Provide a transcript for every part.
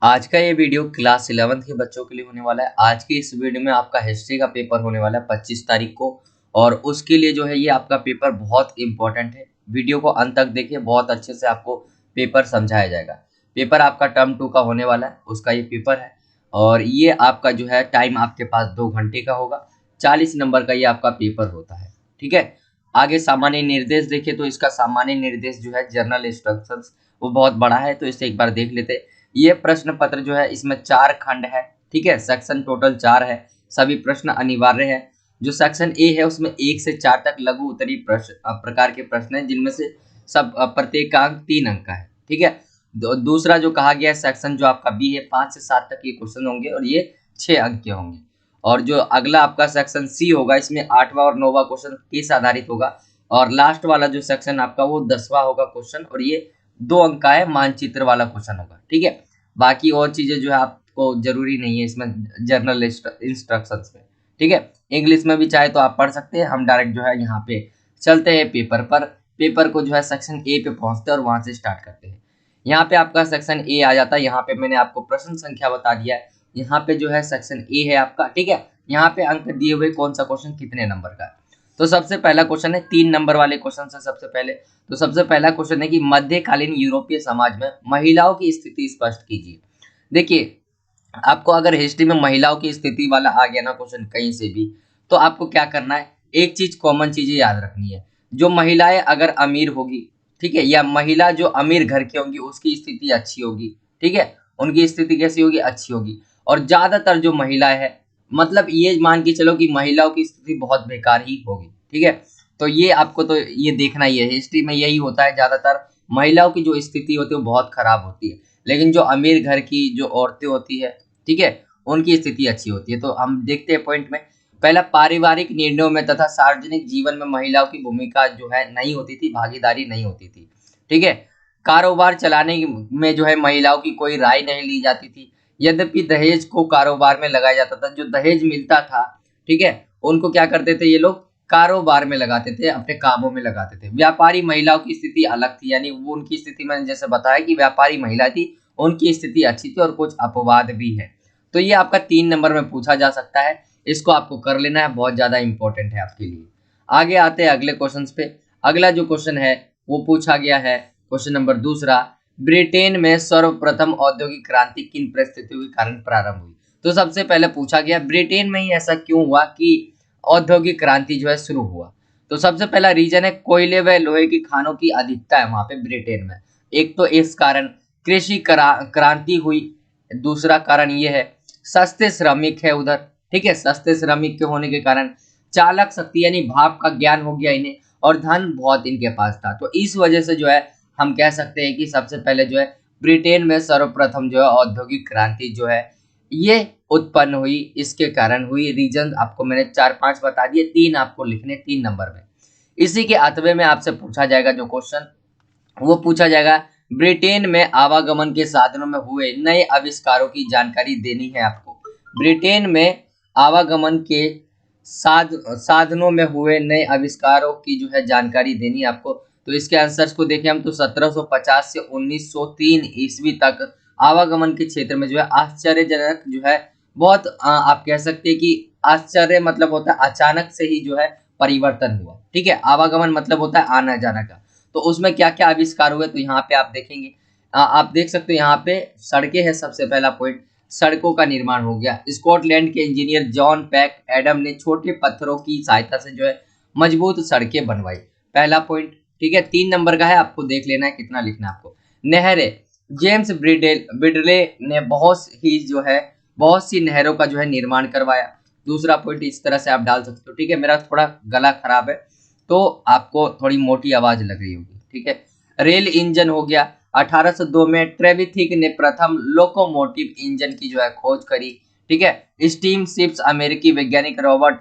आज का ये वीडियो क्लास 11th के बच्चों के लिए होने वाला है। आज की इस वीडियो में आपका हिस्ट्री का पेपर होने वाला है 25 तारीख को, और उसके लिए जो है ये आपका पेपर बहुत इंपॉर्टेंट है। वीडियो को अंत तक देखिए, बहुत अच्छे से आपको पेपर समझाया जाएगा। पेपर आपका टर्म 2 का होने वाला है, उसका ये पेपर है। और ये आपका जो है टाइम आपके पास 2 घंटे का होगा। 40 नंबर का ये आपका पेपर होता है। ठीक है। आगे सामान्य निर्देश देखिए, तो इसका सामान्य निर्देश जो है जर्नल इंस्ट्रक्शंस, वो बहुत बड़ा है, तो इसे एक बार देख लेते हैं। ये प्रश्न पत्र जो है इसमें 4 खंड है। ठीक है, सेक्शन टोटल 4 है। सभी प्रश्न अनिवार्य है। जो सेक्शन ए है उसमें 1 से 4 तक लघु उत्तरीय प्रकार के प्रश्न है, जिनमें से सब प्रत्येक का अंक 3 अंक का है। ठीक है। दूसरा जो कहा गया है सेक्शन जो आपका बी है, 5 से 7 तक ये क्वेश्चन होंगे और ये 6 अंक के होंगे। और जो अगला आपका सेक्शन सी होगा, इसमें 8वां और 9वां क्वेश्चन केस आधारित होगा। और लास्ट वाला जो सेक्शन आपका वो 10वां होगा क्वेश्चन, और ये 2 अंक का है, मानचित्र वाला क्वेश्चन होगा। ठीक है। बाकी और चीजें जो है आपको जरूरी नहीं है इसमें जर्नल इंस्ट्रक्शंस में। ठीक है। इंग्लिश में भी चाहे तो आप पढ़ सकते हैं। हम डायरेक्ट जो है यहाँ पे चलते हैं पेपर पर। पेपर को जो है सेक्शन ए पे पहुंचते हैं और वहां से स्टार्ट करते हैं। यहाँ पे आपका सेक्शन ए आ जाता है। यहाँ पे मैंने आपको प्रश्न संख्या बता दिया है। यहाँ पे जो है सेक्शन ए है आपका। ठीक है। यहाँ पे अंक दिए हुए कौन सा क्वेश्चन कितने नंबर का है। तो सबसे पहला क्वेश्चन है 3 नंबर वाले क्वेश्चन से। सबसे पहले तो सबसे पहला क्वेश्चन है कि मध्यकालीन यूरोपीय समाज में महिलाओं की स्थिति स्पष्ट कीजिए। देखिए, आपको अगर हिस्ट्री में महिलाओं की स्थिति वाला आ गया ना क्वेश्चन कहीं से भी, तो आपको क्या करना है, एक चीज कॉमन चीजें याद रखनी है। जो महिलाएं अगर अमीर होगी, ठीक है, या महिला जो अमीर घर की होंगी उसकी स्थिति अच्छी होगी। ठीक है। उनकी स्थिति कैसी होगी, अच्छी होगी। और ज्यादातर जो महिलाएं हैं, मतलब ये मान के चलो कि महिलाओं की स्थिति बहुत बेकार ही होगी। ठीक है। तो ये आपको तो ये देखना ही है, हिस्ट्री में यही होता है, ज्यादातर महिलाओं की जो स्थिति होती है वो बहुत खराब होती है। लेकिन जो अमीर घर की जो औरतें होती है, ठीक है, उनकी स्थिति अच्छी होती है। तो हम देखते हैं पॉइंट में। पहला, पारिवारिक निर्णयों में तथा सार्वजनिक जीवन में महिलाओं की भूमिका जो है नहीं होती थी, भागीदारी नहीं होती थी। ठीक है। कारोबार चलाने में जो है महिलाओं की कोई राय नहीं ली जाती थी। यद्यपि दहेज को कारोबार में लगाया जाता था। जो दहेज मिलता था, ठीक है, उनको क्या करते थे ये लोग, कारोबार में लगाते थे, अपने कामों में लगाते थे। व्यापारी महिलाओं की स्थिति अलग थी, यानी वो उनकी स्थिति मैंने जैसे बताया कि व्यापारी महिला थी, उनकी स्थिति अच्छी थी, और कुछ अपवाद भी है। तो ये आपका 3 नंबर में पूछा जा सकता है। इसको आपको कर लेना है, बहुत ज्यादा इंपॉर्टेंट है आपके लिए। आगे आते हैं अगले क्वेश्चन पे। अगला जो क्वेश्चन है वो पूछा गया है क्वेश्चन नंबर दूसरा, ब्रिटेन में सर्वप्रथम औद्योगिक क्रांति किन परिस्थितियों के कारण प्रारंभ हुई। तो सबसे पहले पूछा गया ब्रिटेन में ही ऐसा क्यों हुआ कि औद्योगिक क्रांति जो है शुरू हुआ। तो सबसे पहला रीजन है कोयले व लोहे की खानों की अधिकता है वहां पे ब्रिटेन में। एक तो इस कारण कृषि क्रांति हुई। दूसरा कारण ये है सस्ते श्रमिक है उधर। ठीक है, सस्ते श्रमिक के होने के कारण चालक शक्ति यानी भाप का ज्ञान हो गया इन्हें, और धन बहुत इनके पास था। तो इस वजह से जो है हम कह सकते हैं कि सबसे पहले जो है ब्रिटेन में सर्वप्रथम जो है औद्योगिक क्रांति जो है ये उत्पन्न हुई। इसके कारण हुई। रीजन आपको मैंने 4-5 बता दिए, 3 आपको लिखने 3 नंबर में। इसी के अथवे में आपसे पूछा जाएगा जो क्वेश्चन, वो पूछा जाएगा ब्रिटेन में आवागमन के साधनों में हुए नए आविष्कारों की जानकारी देनी है आपको। ब्रिटेन में आवागमन के साधनों में हुए नए आविष्कारों की जो है जानकारी देनी है आपको। तो इसके आंसर्स को देखें हम, तो 1750 से 1903 ईस्वी तक आवागमन के क्षेत्र में जो है आश्चर्यजनक जो है बहुत आप कह सकते हैं कि आश्चर्य मतलब होता है अचानक से ही जो है परिवर्तन हुआ। ठीक है, आवागमन मतलब होता है आना जाना का। तो उसमें क्या क्या आविष्कार हुए, तो यहाँ पे आप देखेंगे, आप देख सकते हो यहाँ पे सड़कें है। सबसे पहला पॉइंट, सड़कों का निर्माण हो गया। स्कॉटलैंड के इंजीनियर जॉन पैक एडम ने छोटे पत्थरों की सहायता से जो है मजबूत सड़कें बनवाई। पहला पॉइंट। ठीक है, 3 नंबर का है, आपको देख लेना है कितना लिखना है आपको। नहरें, जेम्स ब्रिडले ने बहुत सी नहरों का जो है निर्माण करवाया। दूसरा पॉइंट इस तरह से आप डाल सकते हो। ठीक है, मेरा थोड़ा गला खराब है तो आपको थोड़ी मोटी आवाज लग रही होगी। ठीक है। रेल इंजन हो गया। 1802 में ट्रेविथिक ने प्रथम लोकोमोटिव इंजन की जो है खोज करी। ठीक है। स्टीम शिप्स, अमेरिकी वैज्ञानिक रॉबर्ट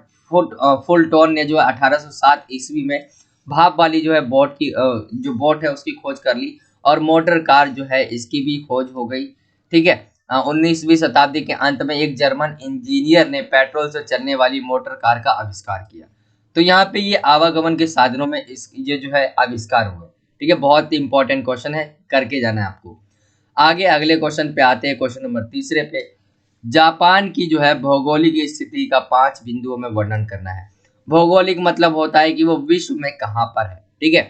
फुलटोन ने जो है 1807 ईस्वी में भाप वाली जो है जो बोट है उसकी खोज कर ली। और मोटर कार जो है इसकी भी खोज हो गई। ठीक है। 19वीं शताब्दी के अंत में एक जर्मन इंजीनियर ने पेट्रोल से चलने वाली मोटर कार का आविष्कार किया। तो यहाँ पे ये आवागमन के साधनों में ये जो है आविष्कार हुए। ठीक है, बहुत इंपॉर्टेंट क्वेश्चन है, करके जाना है आपको। आगे अगले क्वेश्चन पे आते हैं, क्वेश्चन नंबर तीसरे पे। जापान की जो है भौगोलिक स्थिति का 5 बिंदुओं में वर्णन करना है। भौगोलिक मतलब होता है कि वो विश्व में कहाँ पर है, ठीक है।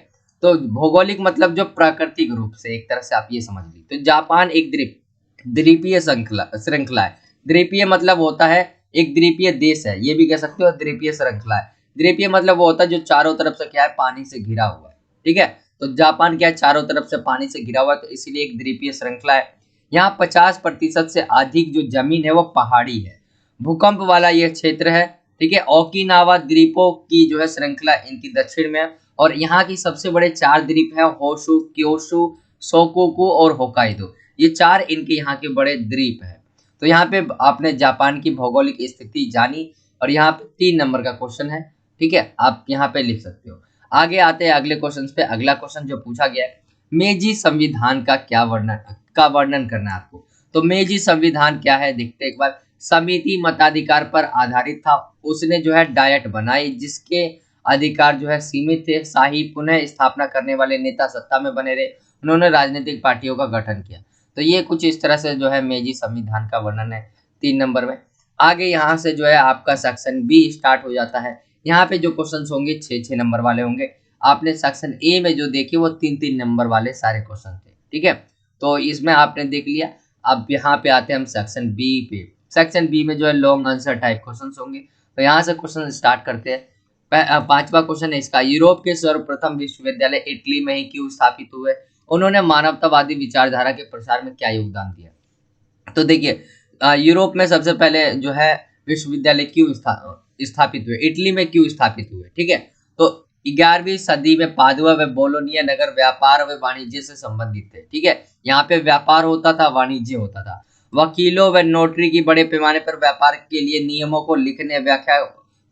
तो भौगोलिक मतलब जो प्राकृतिक रूप से, एक तरह से आप ये समझ लीजिए। तो जापान एक द्वीपीय श्रृंखला श्रृंखला है। द्वीपीय मतलब होता है एक द्वीपीय देश है, ये भी कह सकते हो द्वीपीय श्रृंखला है। द्वीपीय मतलब वो होता है जो चारों तरफ से क्या है, पानी से घिरा हुआ है, ठीक है। तो जापान क्या है, चारों तरफ से पानी से घिरा हुआ है, तो इसीलिए एक द्वीपीय श्रृंखला है। यहाँ 50% से अधिक जो जमीन है वो पहाड़ी है, भूकंप वाला यह क्षेत्र है, ठीक है। ओकिनावा द्वीपों की जो है श्रृंखला इनकी दक्षिण में है, और यहाँ की सबसे बड़े 4 द्वीप है, होशु, क्योशु, शोकोकु और होकाइडो। ये 4 इनके यहाँ के बड़े द्वीप है। तो यहाँ पे आपने जापान की भौगोलिक स्थिति जानी, और यहाँ पे 3 नंबर का क्वेश्चन है, ठीक है, आप यहाँ पे लिख सकते हो। आगे आते हैं अगले क्वेश्चन पे। अगला क्वेश्चन जो पूछा गया है, मेजी संविधान का वर्णन करना है आपको। तो मेजी संविधान क्या है, देखते एक बार। समिति मताधिकार पर आधारित था, उसने जो है डायट बनाई जिसके अधिकार जो है सीमित थे। शाही पुनः स्थापना करने वाले नेता सत्ता में बने रहे, उन्होंने राजनीतिक पार्टियों का गठन किया। तो ये कुछ इस तरह से जो है मेजी संविधान का वर्णन है 3 नंबर में। आगे यहाँ से जो है आपका सेक्शन बी स्टार्ट हो जाता है। यहाँ पे जो क्वेश्चन होंगे 6-6 नंबर वाले होंगे। आपने सेक्शन ए में जो देखे वो 3-3 नंबर वाले सारे क्वेश्चन थे, ठीक है। तो इसमें आपने देख लिया। अब यहाँ पे आते हैं हम सेक्शन बी पे। सेक्शन बी में जो है लॉन्ग आंसर टाइप क्वेश्चन होंगे। तो यहाँ से क्वेश्चन स्टार्ट करते हैं। 5वां क्वेश्चन है इसका, यूरोप के सर्वप्रथम विश्वविद्यालय इटली में ही क्यों स्थापित हुए, उन्होंने मानवतावादी विचारधारा के प्रसार में क्या योगदान दिया। तो देखिए, यूरोप में सबसे पहले जो है विश्वविद्यालय क्यों स्थापित हुए, इटली में क्यों स्थापित हुए, ठीक है। तो 11वीं सदी में पादुआ व बोलोनिया नगर व्यापार व वाणिज्य से संबंधित थे, ठीक है। यहाँ पे व्यापार होता था, वाणिज्य होता था। वकीलों व नोटरी की बड़े पैमाने पर व्यापार के लिए नियमों को लिखने, व्याख्या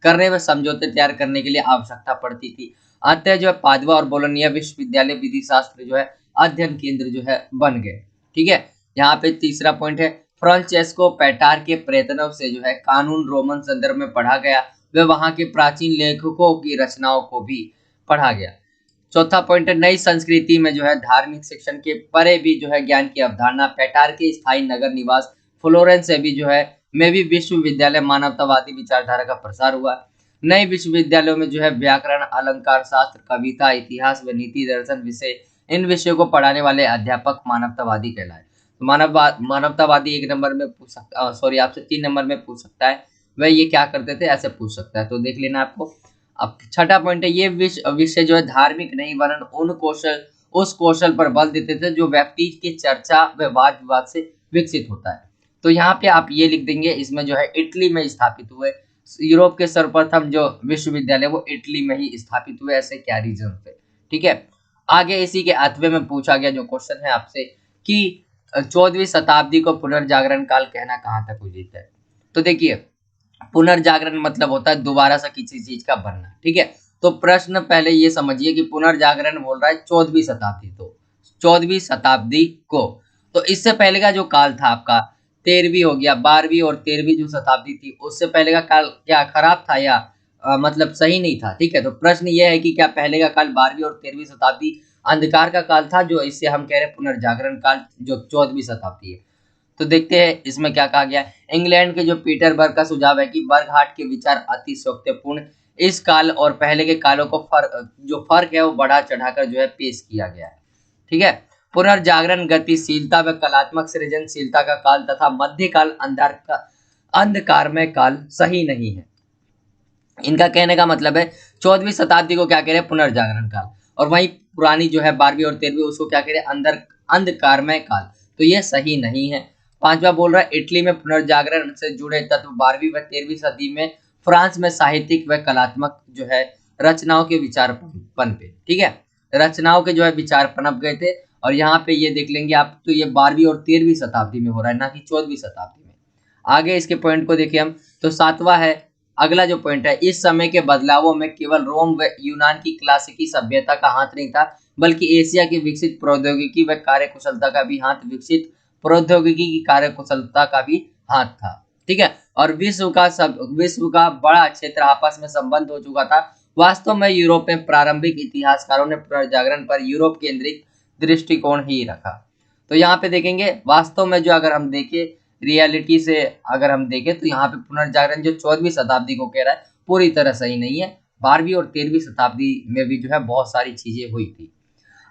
करने व समझौते तैयार करने के लिए आवश्यकता पड़ती थी। अतः जो है पादुआ और बोलोनिया विश्वविद्यालय विधि शास्त्र जो है अध्ययन केंद्र जो है बन गए, ठीक है। यहाँ पे तीसरा पॉइंट है, फ्रांचेस्को पेटार के प्रयत्नों से जो है कानून रोमन संदर्भ में पढ़ा गया, वे वहां के प्राचीन लेखकों की रचनाओं को भी पढ़ा गया। चौथा पॉइंट है, नई संस्कृति में जो है धार्मिक शिक्षण के परे भी जो है ज्ञान की अवधारणा। पेटार के स्थायी नगर निवास फ्लोरेंस से भी जो है में भी विश्वविद्यालय मानवतावादी विचारधारा का प्रसार हुआ। नए विश्वविद्यालयों में जो है व्याकरण, अलंकार शास्त्र, कविता, इतिहास व नीति दर्शन विषय, इन विषयों को पढ़ाने वाले अध्यापक मानवतावादी कहलाए। तो मानवतावादी 1 नंबर में पूछ सकता, सॉरी आपसे 3 नंबर में पूछ सकता है, वह ये क्या करते थे, ऐसे पूछ सकता है, तो देख लेना आपको। अब छठा पॉइंट है, ये विषय जो है धार्मिक नहीं वरन उस कौशल पर बल देते थे जो व्यक्ति के चर्चा व वाद विवाद से विकसित होता है। तो यहाँ पे आप ये लिख देंगे, इसमें जो है इटली में स्थापित हुए। यूरोप के सर्वप्रथम जो विश्वविद्यालय वो इटली में ही स्थापित हुए, ऐसे क्या रीजन थे, ठीक है। आगे इसी के 8वें में पूछा गया जो क्वेश्चन है आपसे कि 14वीं शताब्दी को पुनर्जागरण काल कहना कहाँ तक उचित है। तो देखिए, पुनर्जागरण मतलब होता है दोबारा से किसी चीज का बनना, ठीक है। तो प्रश्न पहले ये समझिए कि पुनर्जागरण बोल रहा है 14वीं शताब्दी, तो 14वीं शताब्दी को, तो इससे पहले का जो काल था आपका 13वीं हो गया, 12वीं और 13वीं जो शताब्दी थी उससे पहले का काल क्या खराब था या मतलब सही नहीं था, ठीक है। तो प्रश्न ये है कि क्या पहले का काल 12वीं और 13वीं शताब्दी अंधकार का काल था, जो इससे हम कह रहे हैं पुनर्जागरण काल जो 14वीं शताब्दी है। तो देखते हैं इसमें क्या कहा गया है। इंग्लैंड के जो पीटरबर्ग का सुझाव है कि बर्गहार्ट के विचार अतिशयोक्तिपूर्ण, इस काल और पहले के कालों को जो फर्क है वो बढ़ा चढ़ाकर जो है पेश किया गया है, ठीक है। पुनर्जागरण गतिशीलता व कलात्मक सृजनशीलता का काल तथा मध्यकाल अंधकारमय काल सही नहीं है। इनका कहने का मतलब है 14वीं शताब्दी को क्या कह रहे हैं, पुनर्जागरण काल, और वहीं पुरानी जो है 12वीं और 13वीं उसको क्या कह रहे हैं, अंधकारमय काल। तो ये सही नहीं है। 5वां बोल रहा है, इटली में पुनर्जागरण से जुड़े तत्व 12वीं व 13वीं सदी में फ्रांस में साहित्यिक व कलात्मक जो है रचनाओं के विचार पनपे, ठीक है। रचनाओं के जो है विचार पनप गए थे, और यहाँ पे ये देख लेंगे आप, तो ये 12वीं और 13वीं शताब्दी में हो रहा है, ना कि 14वीं शताब्दी में। आगे इसके पॉइंट को देखिए हम, तो 7वां है, अगला जो पॉइंट है, इस समय के बदलावों में केवल रोम व यूनान की क्लासिकी सभ्यता का हाथ नहीं था, बल्कि एशिया की विकसित प्रौद्योगिकी व कार्यकुशलता का भी हाथ, विकसित प्रौद्योगिकी की कार्यकुशलता का भी हाथ था, ठीक है। और विश्व का बड़ा क्षेत्र आपस में संबंध हो चुका था। वास्तव में यूरोप में प्रारंभिक इतिहासकारों ने पुनर्जागरण पर यूरोप केंद्रित दृष्टिकोण ही रखा। तो तो यहाँ पे देखेंगे वास्तव में जो अगर हम देखें रियलिटी से अगर हम देखें तो यहाँ पे पुनर्जागरण जो 14वीं शताब्दी को कह रहा है पूरी तरह सही नहीं है। 12वीं और 13वीं शताब्दी में भी जो है बहुत सारी चीजें हुई थी।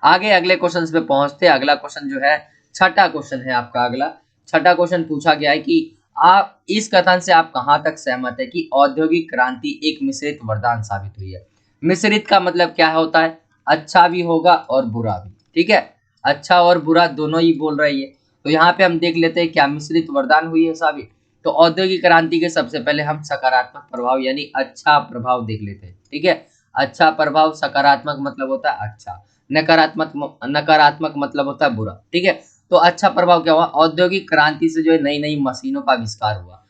आगे अगले क्वेश्चन पे पहुंचते। अगला क्वेश्चन जो है छठा क्वेश्चन है आपका। अगला छठा क्वेश्चन पूछा गया है कि आप इस कथन से आप कहां तक सहमत है कि औद्योगिक क्रांति एक मिश्रित वरदान साबित हुई है। मिश्रित का मतलब क्या होता है, अच्छा भी होगा और बुरा भी, ठीक है, अच्छा और बुरा दोनों ही बोल रही है। तो यहाँ पे हम देख लेते हैं क्या मिश्रित वरदान हुई है साबित। तो औद्योगिक क्रांति के सबसे पहले हम सकारात्मक प्रभाव यानी अच्छा प्रभाव देख लेते हैं, ठीक है। अच्छा प्रभाव, सकारात्मक मतलब होता है अच्छा, नकारात्मक नकारात्मक मतलब होता है बुरा, ठीक है। तो अच्छा प्रभाव क्या हुआ, औद्योगिक क्रांति से जो है नई नई मशीनों का आविष्कार हुआ।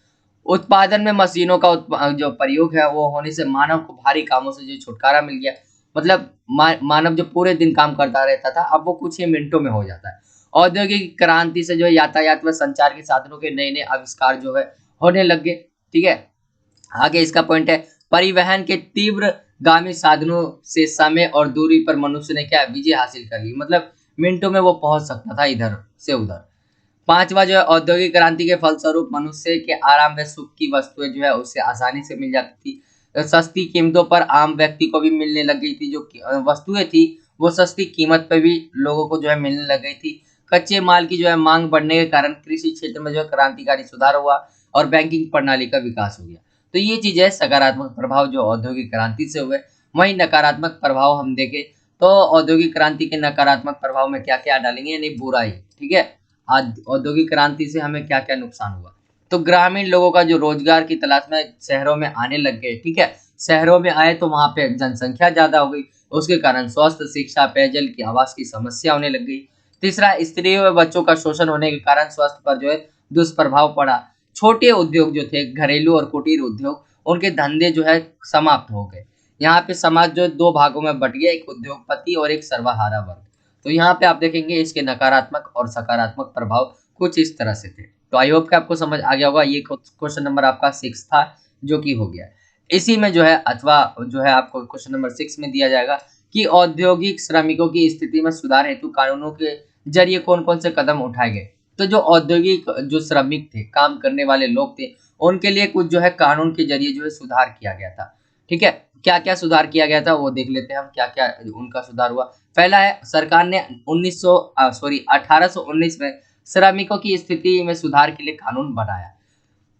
उत्पादन में मशीनों का जो प्रयोग है वो होने से मानव को भारी कामों से जो छुटकारा मिल गया। मतलब मानव जो पूरे दिन काम करता रहता था अब वो कुछ ही मिनटों में हो जाता है। औद्योगिक क्रांति से जो है यातायात व संचार के साधनों के नए नए आविष्कार जो है होने लग गए, ठीक है। आगे इसका पॉइंट है परिवहन के तीव्र गामी साधनों से समय और दूरी पर मनुष्य ने क्या विजय हासिल कर ली। मतलब मिनटों में वो पहुंच सकता था इधर से उधर। पांचवा जो है औद्योगिक क्रांति के फलस्वरूप मनुष्य के आराम व सुख की वस्तुएं जो है उससे आसानी से मिल जाती थी। सस्ती कीमतों पर आम व्यक्ति को भी मिलने लग गई थी। जो वस्तुएं थी वो सस्ती कीमत पर भी लोगों को जो है मिलने लग गई थी। कच्चे माल की जो है मांग बढ़ने के कारण कृषि क्षेत्र में जो है क्रांतिकारी सुधार हुआ और बैंकिंग प्रणाली का विकास हो गया। तो ये चीज है सकारात्मक प्रभाव जो औद्योगिक क्रांति से हुए। वहीं नकारात्मक प्रभाव हम देखें तो औद्योगिक क्रांति के नकारात्मक प्रभाव में क्या क्या डालेंगे यानी बुराई, ठीक है। औद्योगिक क्रांति से हमें क्या क्या नुकसान हुआ। तो ग्रामीण लोगों का जो रोजगार की तलाश में शहरों में आने लग गए, ठीक है। शहरों में आए तो वहां पे जनसंख्या ज्यादा हो गई, उसके कारण स्वास्थ्य, शिक्षा, पेयजल की आवास की समस्या होने लग गई। तीसरा, स्त्रियों व बच्चों का शोषण होने के कारण स्वास्थ्य पर जो है दुष्प्रभाव पड़ा। छोटे उद्योग जो थे घरेलू और कुटीर उद्योग उनके धंधे जो है समाप्त हो गए। यहाँ पे समाज जो दो भागों में बट गया, एक उद्योगपति और एक सर्वहारा वर्ग। तो यहाँ पे आप देखेंगे इसके नकारात्मक और सकारात्मक प्रभाव कुछ इस तरह से थे। तो आई होप कि आपको समझ आ गया होगा। ये क्वेश्चन नंबर आपका 6 था जो कि हो गया। इसी में जो है अथवा जो है आपको क्वेश्चन नंबर 6 में दिया जाएगा कि औद्योगिक श्रमिकों की स्थिति में सुधार हेतु कानूनों के जरिए कौन कौन से कदम उठाए गए। तो जो औद्योगिक जो श्रमिक थे, काम करने वाले लोग थे, उनके लिए कुछ जो है कानून के जरिए जो है सुधार किया गया था, ठीक है। क्या क्या सुधार किया गया था वो देख लेते हैं हम, क्या क्या उनका सुधार हुआ। पहला है सरकार ने 1819 में श्रमिकों की स्थिति में सुधार के लिए कानून बनाया।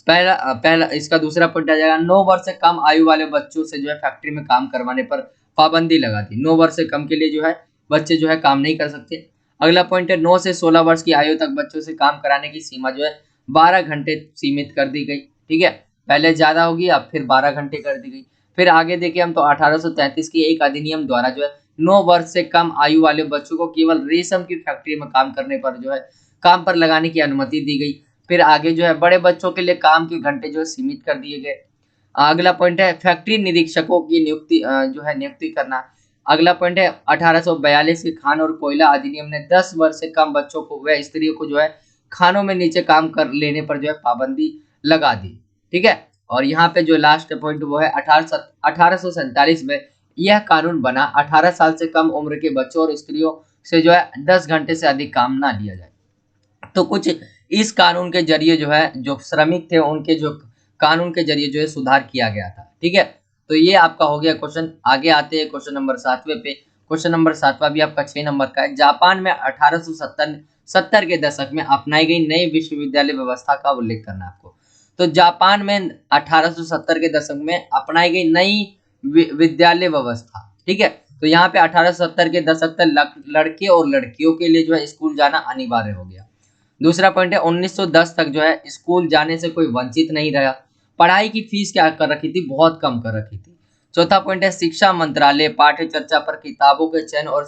पहला इसका दूसरा पॉइंट आ जाएगा 9 वर्ष से कम आयु वाले बच्चों से जो है फैक्ट्री में काम करवाने पर पाबंदी लगा दी। 9 वर्ष से कम के लिए जो है बच्चे जो है काम नहीं कर सकते। अगला पॉइंट है 9 से 16 वर्ष की आयु तक बच्चों से काम कराने की सीमा जो है 12 घंटे सीमित कर दी गई, ठीक है। पहले ज्यादा होगी अब फिर 12 घंटे कर दी गई। फिर आगे देखिए हम तो 1833 की एक अधिनियम द्वारा जो है 9 वर्ष से कम आयु वाले बच्चों को केवल रेशम की फैक्ट्री में काम करने पर जो है काम पर लगाने की अनुमति दी गई। फिर आगे जो है बड़े बच्चों के लिए काम के घंटे जो है सीमित कर दिए गए। अगला पॉइंट है फैक्ट्री निरीक्षकों की नियुक्ति जो है नियुक्ति करना। अगला पॉइंट है 1842 के खान और कोयला अधिनियम ने 10 वर्ष से कम बच्चों को व स्त्रियों को जो है खानों में नीचे काम कर लेने पर जो है पाबंदी लगा दी, ठीक है। और यहाँ पे जो लास्ट पॉइंट वो है 1847 में यह कानून बना 18 साल से कम उम्र के बच्चों और स्त्रियों से जो है 10 घंटे से अधिक काम ना लिया जाए। तो कुछ इस कानून के जरिए जो है जो श्रमिक थे उनके जो कानून के जरिए जो है सुधार किया गया था, ठीक है। तो ये आपका हो गया क्वेश्चन। आगे आते हैं क्वेश्चन नंबर 7वें पे। क्वेश्चन नंबर 7वां भी आपका 6 नंबर का है। जापान में 1870 के दशक में अपनाई गई नई विश्वविद्यालय व्यवस्था का उल्लेख करना आपको। तो जापान में 1870 के दशक में अपनाई गई नई विद्यालय व्यवस्था, ठीक है। तो यहाँ पे 1870 के दशक तक लड़के और लड़कियों के लिए जो है स्कूल जाना अनिवार्य हो गया। दूसरा पॉइंट है 1910 तक जो है स्कूल जाने से कोई वंचित नहीं रहा। पढ़ाई की फीस क्या कर रखी थी, बहुत कम कर रखी थी। चौथा पॉइंट है शिक्षा मंत्रालय पाठ्य चर्चा पर किताबों के चयन और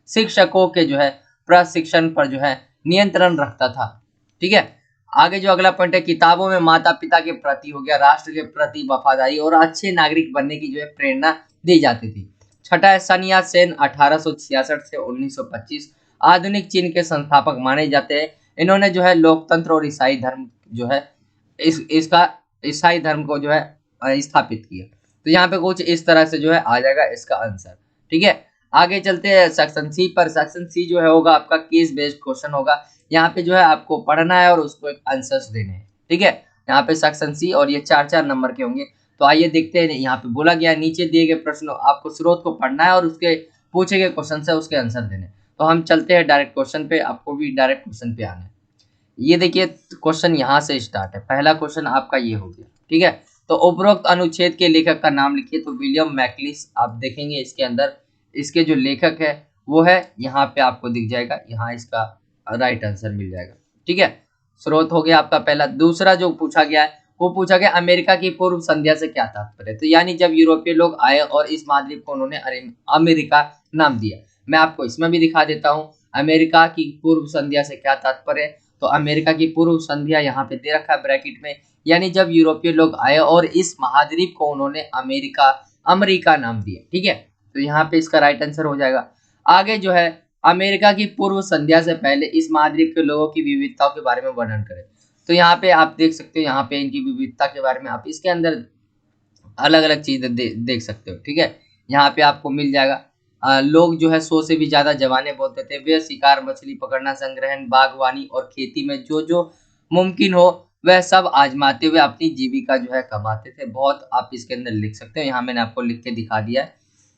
शिक्षकों के जो है प्रशिक्षण पर जो है नियंत्रण रखता था, ठीक है। आगे जो अगला पॉइंट है किताबों में माता पिता के प्रति हो गया, राष्ट्र के प्रति वफादारी और अच्छे नागरिक बनने की जो है प्रेरणा दी जाती थी। छठा है सन यात सेन 1866 से 1925 आधुनिक चीन के संस्थापक माने जाते हैं। इन्होंने जो है लोकतंत्र और ईसाई धर्म जो है इसका ईसाई धर्म को जो है स्थापित किया। तो यहाँ पे कुछ इस तरह से जो है आ जाएगा इसका आंसर, ठीक है। आगे चलते हैं सेक्शन सी पर। सेक्शन सी जो है होगा आपका केस बेस्ड क्वेश्चन होगा। यहाँ पे जो है आपको पढ़ना है और उसको एक आंसर्स देने हैं, ठीक है। यहाँ पे सेक्शन सी और ये 4-4 नंबर के होंगे। तो आइए देखते हैं, यहाँ पे बोला गया नीचे दिए गए प्रश्नों आपको स्रोत को पढ़ना है और उसके पूछे गए क्वेश्चन है उसके आंसर देने। तो हम चलते हैं डायरेक्ट क्वेश्चन पे, आपको भी डायरेक्ट क्वेश्चन पे आना है। ये देखिए क्वेश्चन यहाँ से स्टार्ट है, पहला क्वेश्चन आपका ये हो गया, ठीक है। तो उपरोक्त अनुच्छेद के लेखक का नाम लिखिए। तो विलियम मैकलिस आप देखेंगे इसके अंदर, इसके जो लेखक है वो है, यहाँ पे आपको दिख जाएगा, यहाँ इसका राइट आंसर मिल जाएगा, ठीक है। स्रोत हो गया आपका पहला। दूसरा जो पूछा गया है वो पूछा गया अमेरिका की पूर्व संध्या से क्या तात्पर्य है। तो यानी जब यूरोपीय लोग आए और इस महाद्वीप को उन्होंने अमेरिका नाम दिया। मैं आपको इसमें भी दिखा देता हूँ अमेरिका की पूर्व संध्या से क्या तात्पर्य है। तो अमेरिका की पूर्व संध्या यहाँ पे दे रखा है ब्रैकेट में, यानी जब यूरोपीय लोग आए और इस महाद्वीप को उन्होंने अमेरिका नाम दिया, ठीक है। तो यहाँ पे इसका राइट आंसर हो जाएगा। आगे जो है अमेरिका की पूर्व संध्या से पहले इस महाद्वीप के लोगों की विविधताओं के बारे में वर्णन करें। तो यहाँ पे आप देख सकते हो, यहाँ पे इनकी विविधता के बारे में आप इसके अंदर अलग अलग चीजें देख सकते हो, ठीक है। यहाँ पे आपको मिल जाएगा लोग जो है 100 से भी ज्यादा जबानें बोलते थे। वे शिकार, मछली पकड़ना, संग्रहण, बागवानी और खेती में जो जो मुमकिन हो वह सब आजमाते हुए अपनी जीविका जो है कमाते थे। बहुत आप इसके अंदर लिख सकते हो, यहाँ मैंने आपको लिख के दिखा दिया है।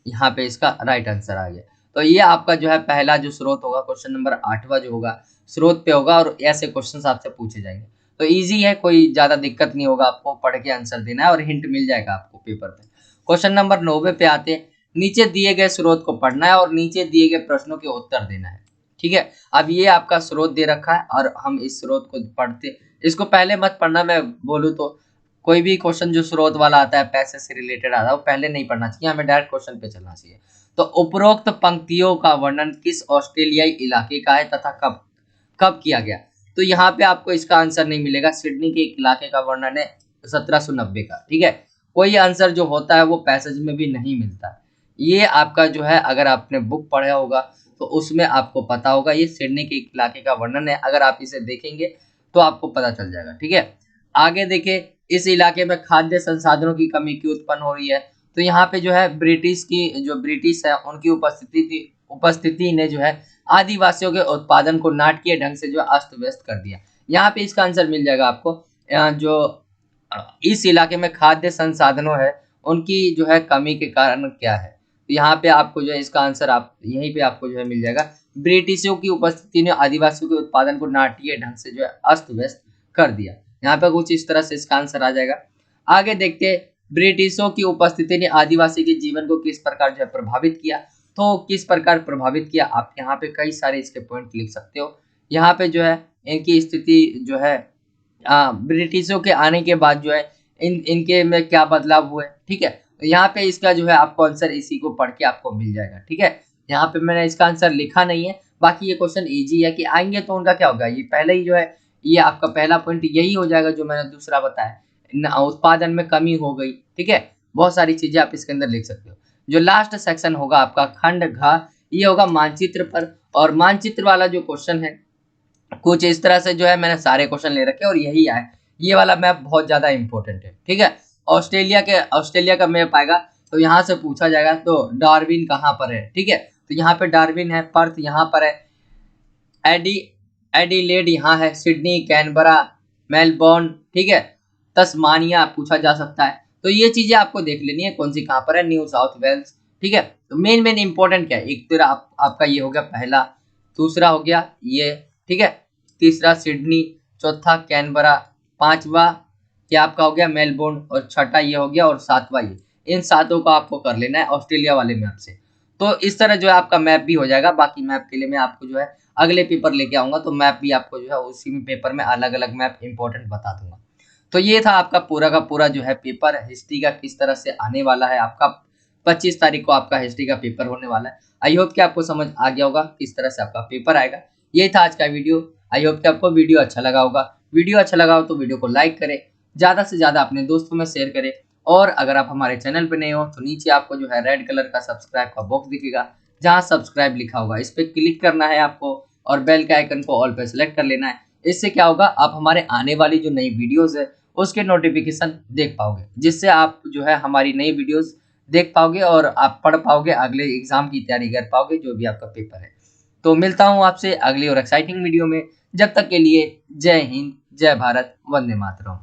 यहाँ पे इसका राइट आंसर आ गया। तो ये आपका जो है पहला जो स्रोत होगा, क्वेश्चन नंबर 8वां जो होगा स्रोत पे होगा और ऐसे क्वेश्चंस आपसे पूछे जाएंगे। तो इजी है, कोई ज्यादा दिक्कत नहीं होगा, आपको पढ़ के आंसर देना है और हिंट मिल जाएगा आपको पेपर पे। क्वेश्चन नंबर 9 पे आते हैं। नीचे दिए गए स्रोत को पढ़ना है और नीचे दिए गए प्रश्नों के उत्तर देना है, ठीक है। अब ये आपका स्रोत दे रखा है और हम इस स्रोत को पढ़ते, इसको पहले मत पढ़ना, मैं बोलूँ तो कोई भी क्वेश्चन जो स्रोत वाला आता है पैसे से रिलेटेड आता है वो पहले नहीं पढ़ना चाहिए, हमें डायरेक्ट क्वेश्चन पे चलना चाहिए। तो उपरोक्त पंक्तियों का वर्णन किस ऑस्ट्रेलियाई इलाके का है तथा कब कब किया गया। तो यहाँ पे आपको इसका आंसर नहीं मिलेगा। सिडनी के एक इलाके का वर्णन है 1790 का, ठीक है। कोई आंसर जो होता है वो पैसेज में भी नहीं मिलता। ये आपका जो है अगर आपने बुक पढ़ा होगा तो उसमें आपको पता होगा, ये सिडनी के एक इलाके का वर्णन है। अगर आप इसे देखेंगे तो आपको पता चल जाएगा, ठीक है। आगे देखिए, इस इलाके में खाद्य संसाधनों की कमी क्यों उत्पन्न हो रही है। तो यहाँ पे जो है ब्रिटिश है उनकी उपस्थिति ने जो है आदिवासियों के उत्पादन को नाटकीय ढंग से जो अस्त व्यस्त कर दिया। यहाँ पे इसका आंसर मिल जाएगा आपको। जो इस इलाके में खाद्य संसाधनों है उनकी जो है कमी के कारण क्या है। तो यहाँ पे आपको जो है इसका आंसर आप यहीं पे आपको जो है मिल जाएगा। ब्रिटिशों की उपस्थिति ने आदिवासियों के उत्पादन को नाटकीय ढंग से जो है अस्त व्यस्त कर दिया। यहाँ पे कुछ इस तरह से इसका आंसर आ जाएगा। आगे देखते हैं, ब्रिटिशों की उपस्थिति ने आदिवासी के जीवन को किस प्रकार जो है प्रभावित किया। तो किस प्रकार प्रभावित किया, आप यहाँ पे कई सारे इसके पॉइंट लिख सकते हो। यहाँ पे जो है इनकी स्थिति जो है ब्रिटिशों के आने के बाद जो है इनके में क्या बदलाव हुए, ठीक है। तो यहाँ पे इसका जो है आपको आंसर इसी को पढ़ के आपको मिल जाएगा, ठीक है। यहाँ पे मैंने इसका आंसर लिखा नहीं है, बाकी ये क्वेश्चन इजी है कि आएंगे तो उनका क्या होगा। ये पहले ही जो है ये आपका पहला पॉइंट यही हो जाएगा जो मैंने दूसरा बताया, उत्पादन में कमी हो गई, ठीक है। बहुत सारी चीजें आप इसके अंदर लिख सकते हो। जो लास्ट सेक्शन होगा आपका खंड घ, ये होगा मानचित्र पर। और मानचित्र वाला जो क्वेश्चन है कुछ इस तरह से जो है मैंने सारे क्वेश्चन ले रखे और यही आए। ये वाला मैप बहुत ज्यादा इंपॉर्टेंट है, ठीक है। ऑस्ट्रेलिया का मैप आएगा तो यहाँ से पूछा जाएगा तो डार्विन कहाँ पर है, ठीक है। तो यहाँ पे डार्विन है, पर्थ यहाँ पर है, एडिलेड यहाँ है, सिडनी, कैनबरा, मेलबोर्न, ठीक है, तस्मानिया पूछा जा सकता है। तो ये चीजें आपको देख लेनी है कौन सी कहाँ पर है, न्यू साउथ वेल्स, ठीक है। तो मेन इंपॉर्टेंट क्या है, एक तो आपका ये हो गया पहला, दूसरा हो गया ये, ठीक है, तीसरा सिडनी, चौथा कैनबरा, पांचवा क्या आपका हो गया मेलबोर्न और छठा ये हो गया और सातवां ये। इन सातों को आपको कर लेना है ऑस्ट्रेलिया वाले मैप से। तो इस तरह जो है आपका मैप भी हो जाएगा। बाकी मैप के लिए मैं आपको जो है अगले पेपर लेके आऊंगा तो मैप भी आपको जो है उसी पेपर में अलग अलग मैप इंपॉर्टेंट बता दूंगा। तो ये था आपका पूरा का पूरा जो है पेपर हिस्ट्री का किस तरह से आने वाला है। आपका 25 तारीख को आपका हिस्ट्री का पेपर होने वाला है। आई होप कि आपको समझ आ गया होगा किस तरह से आपका पेपर आएगा। ये था आज का वीडियो। आई होप कि आपको वीडियो अच्छा लगा होगा। वीडियो अच्छा लगा हो तो वीडियो को लाइक करें, ज्यादा से ज्यादा अपने दोस्तों में शेयर करें। और अगर आप हमारे चैनल पर नए हो तो नीचे आपको जो है रेड कलर का सब्सक्राइब का बॉक्स दिखेगा, जहां सब्सक्राइब लिखा होगा इस पर क्लिक करना है आपको और बेल के आइकन को ऑल पे सेलेक्ट कर लेना है। इससे क्या होगा, आप हमारे आने वाली जो नई वीडियोस है उसके नोटिफिकेशन देख पाओगे, जिससे आप जो है हमारी नई वीडियोस देख पाओगे और आप पढ़ पाओगे, अगले एग्जाम की तैयारी कर पाओगे जो भी आपका पेपर है। तो मिलता हूँ आपसे अगली और एक्साइटिंग वीडियो में। जब तक के लिए जय हिंद, जय भारत, वंदे मातरम।